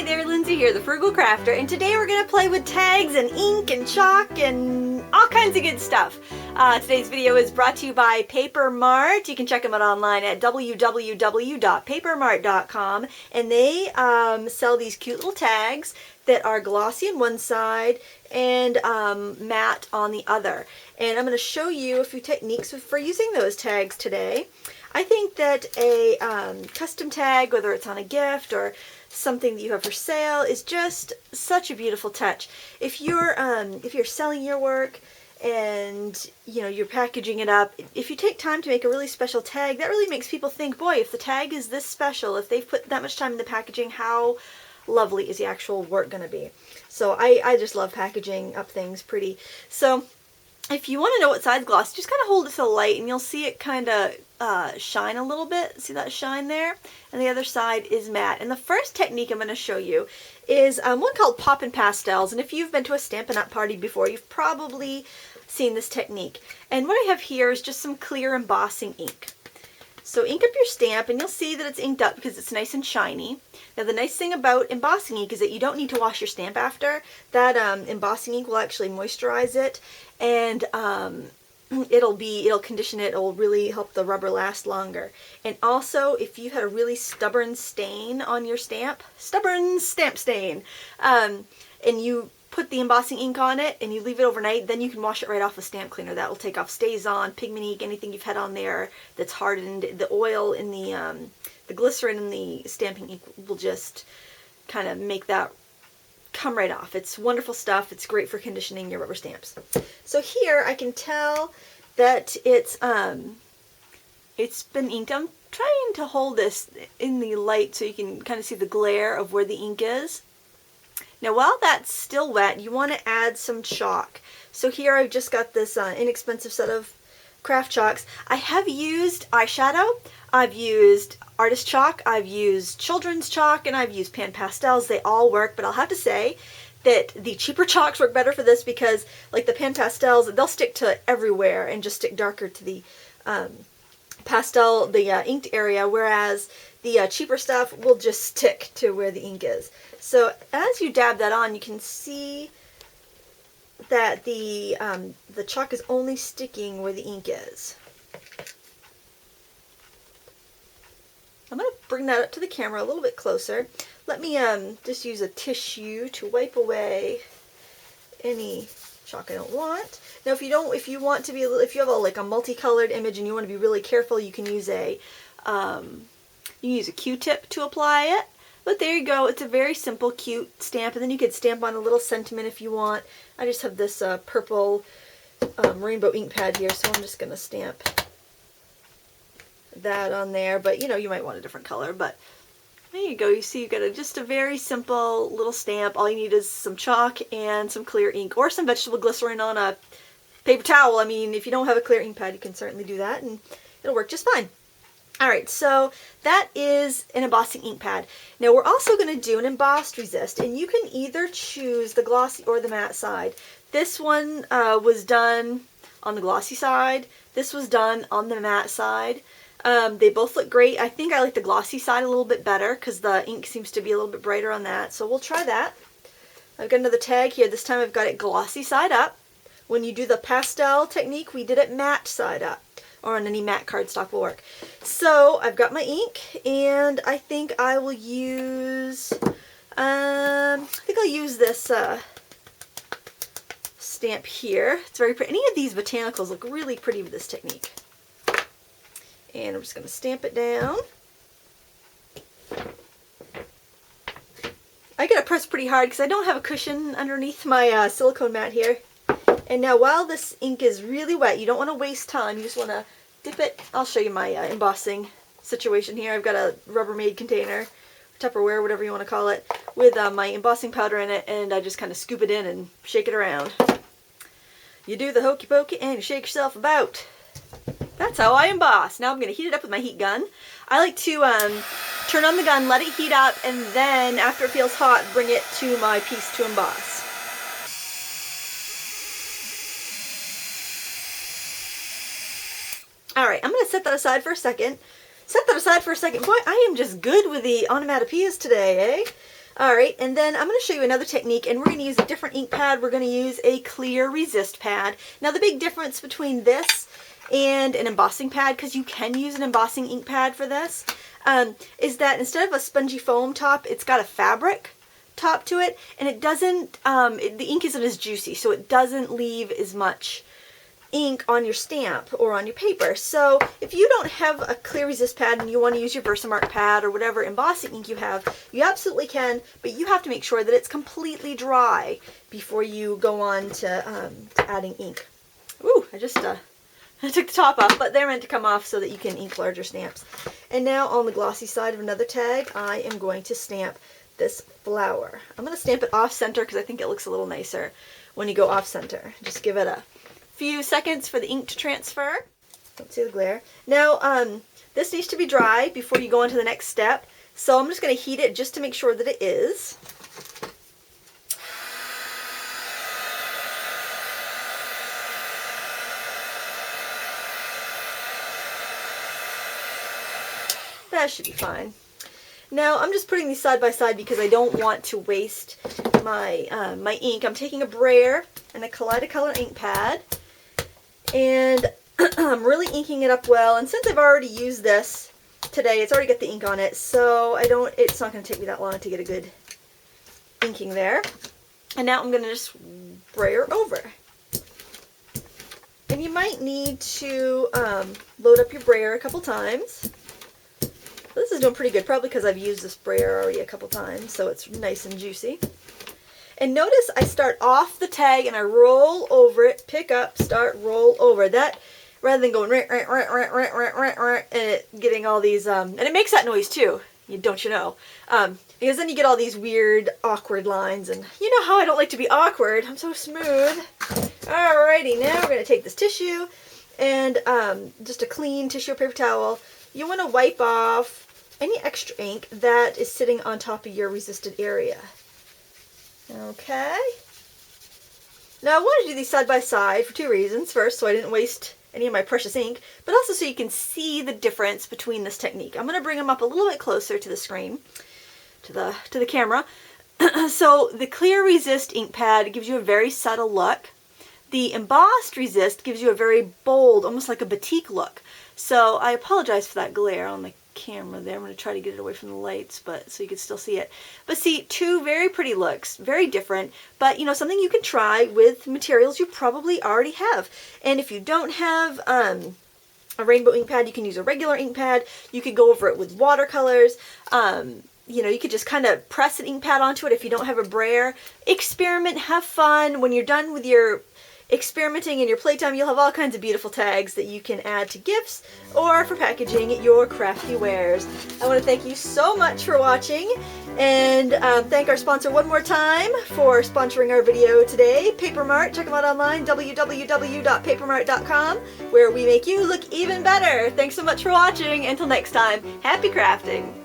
Hi there, Lindsay here, the Frugal Crafter, and today we're going to play with tags and ink and chalk and all kinds of good stuff. Today's video is brought to you by papermart. You can check them out online at www.papermart.com, and they sell these cute little tags that are glossy on one side and matte on the other. And I'm going to show you a few techniques for using those tags today. I think that a custom tag, whether it's on a gift or something that you have for sale, is just such a beautiful touch. If you're selling your work and you're packaging it up, if you take time to make a really special tag, that really makes people think, boy, if the tag is this special, if they've put that much time in the packaging, how lovely is the actual work going to be? So I just love packaging up things pretty. So if you want to know what side's gloss, just kind of hold it to the light and you'll see it kind of shine a little bit. See that shine there? And the other side is matte. And the first technique I'm going to show you is one called poppin' pastels. And if you've been to a Stampin' Up! Party before, you've probably seen this technique. And what I have here is just some clear embossing ink. So ink up your stamp and you'll see that it's inked up because it's nice and shiny. Now the nice thing about embossing ink is that you don't need to wash your stamp after. That embossing ink will actually moisturize it, and it'll condition it. It will really help the rubber last longer. And also, if you had a really stubborn stain on your stamp, stubborn stamp stain, and you put the embossing ink on it and you leave it overnight, then you can wash it right off with stamp cleaner. That will take off stays on, pigment ink, anything you've had on there that's hardened. The oil in the glycerin in the stamping ink will just kind of make that come right off. It's wonderful stuff. It's great for conditioning your rubber stamps. So here I can tell that it's been inked. I'm trying to hold this in the light so you can kind of see the glare of where the ink is. Now while that's still wet, you want to add some chalk. So here I've just got this inexpensive set of craft chalks. I have used eyeshadow, I've used artist chalk, I've used children's chalk, and I've used pan pastels. They all work, but I'll have to say that the cheaper chalks work better for this because, like the pan pastels, they'll stick to everywhere and just stick darker to the inked area, whereas the cheaper stuff will just stick to where the ink is. So as you dab that on, you can see that the chalk is only sticking where the ink is. I'm going to bring that up to the camera a little bit closer. Let me just use a tissue to wipe away any chalk I don't want. Now, if you have a multicolored image and you want to be really careful, you can use a Q-tip to apply it. But there you go. It's a very simple, cute stamp, and then you could stamp on a little sentiment if you want. I just have this purple rainbow ink pad here, so I'm just going to stamp that on there. But you might want a different color. But there you go. You see, you've got just a very simple little stamp. All you need is some chalk and some clear ink, or some vegetable glycerin on a paper towel. I mean, if you don't have a clear ink pad, you can certainly do that, and it'll work just fine. Alright, so that is an embossing ink pad. Now we're also going to do an embossed resist, and you can either choose the glossy or the matte side. This one was done on the glossy side. This was done on the matte side. They both look great. I think I like the glossy side a little bit better because the ink seems to be a little bit brighter on that. So we'll try that. I've got another tag here. This time I've got it glossy side up. When you do the pastel technique, we did it matte side up, or on any matte cardstock will work. So I've got my ink, and I think I will use, I'll use this stamp here. It's very pretty. Any of these botanicals look really pretty with this technique. And I'm just going to stamp it down. I gotta press pretty hard because I don't have a cushion underneath my silicone mat here. And now while this ink is really wet, you don't want to waste time. You just want to dip it. I'll show you my embossing situation here. I've got a Rubbermaid container, Tupperware, whatever you want to call it, with my embossing powder in it, and I just kind of scoop it in and shake it around. You do the hokey pokey and you shake yourself about. That's how I emboss. Now I'm going to heat it up with my heat gun. I like to turn on the gun, let it heat up, and then after it feels hot, bring it to my piece to emboss. Alright, I'm going to set that aside for a second. Boy, I am just good with the onomatopoeias today, eh? All right, and then I'm going to show you another technique, and we're going to use a different ink pad. We're going to use a clear resist pad. Now the big difference between this and an embossing pad, because you can use an embossing ink pad for this, is that instead of a spongy foam top, it's got a fabric top to it, and it doesn't, the ink isn't as juicy, so it doesn't leave as much ink on your stamp or on your paper. So if you don't have a clear resist pad and you want to use your Versamark pad or whatever embossing ink you have, you absolutely can, but you have to make sure that it's completely dry before you go on to adding ink. Ooh, I just I took the top off, but they're meant to come off so that you can ink larger stamps. And now on the glossy side of another tag, I am going to stamp this flower. I'm going to stamp it off center because I think it looks a little nicer when you go off center. Just give it a few seconds for the ink to transfer. Don't see the glare. Now, this needs to be dry before you go on to the next step. So I'm just going to heat it just to make sure that it is. That should be fine. Now I'm just putting these side by side because I don't want to waste my my ink. I'm taking a brayer and a Kaleidocolor ink pad, and I'm really inking it up well. And since I've already used this today, it's already got the ink on it, so it's not going to take me that long to get a good inking there. And now I'm going to just brayer over. And you might need to load up your brayer a couple times. This is doing pretty good, probably because I've used this brayer already a couple times, so it's nice and juicy. And notice I start off the tag and I roll over it, pick up, start, roll over. That, rather than going and it getting all these, and it makes that noise too, don't you know? Because then you get all these weird, awkward lines, and you know how I don't like to be awkward. I'm so smooth. Alrighty, now we're going to take this tissue and just a clean tissue or paper towel. You want to wipe off any extra ink that is sitting on top of your resisted area. Okay. Now I want to do these side by side for two reasons. First, so I didn't waste any of my precious ink, but also so you can see the difference between this technique. I'm going to bring them up a little bit closer to the screen, to the camera. So the clear resist ink pad gives you a very subtle look. The embossed resist gives you a very bold, almost like a batik look. So I apologize for that glare on the camera there. I'm going to try to get it away from the lights, but so you can still see it. But see, two very pretty looks, very different, but you know, something you can try with materials you probably already have. And if you don't have a rainbow ink pad, you can use a regular ink pad. You could go over it with watercolors. You know, you could just kind of press an ink pad onto it if you don't have a brayer. Experiment, have fun. When you're done with your experimenting in your playtime, you'll have all kinds of beautiful tags that you can add to gifts or for packaging your crafty wares. I want to thank you so much for watching, and thank our sponsor one more time for sponsoring our video today, Papermart. Check them out online, www.papermart.com, where we make you look even better. Thanks so much for watching. Until next time, happy crafting!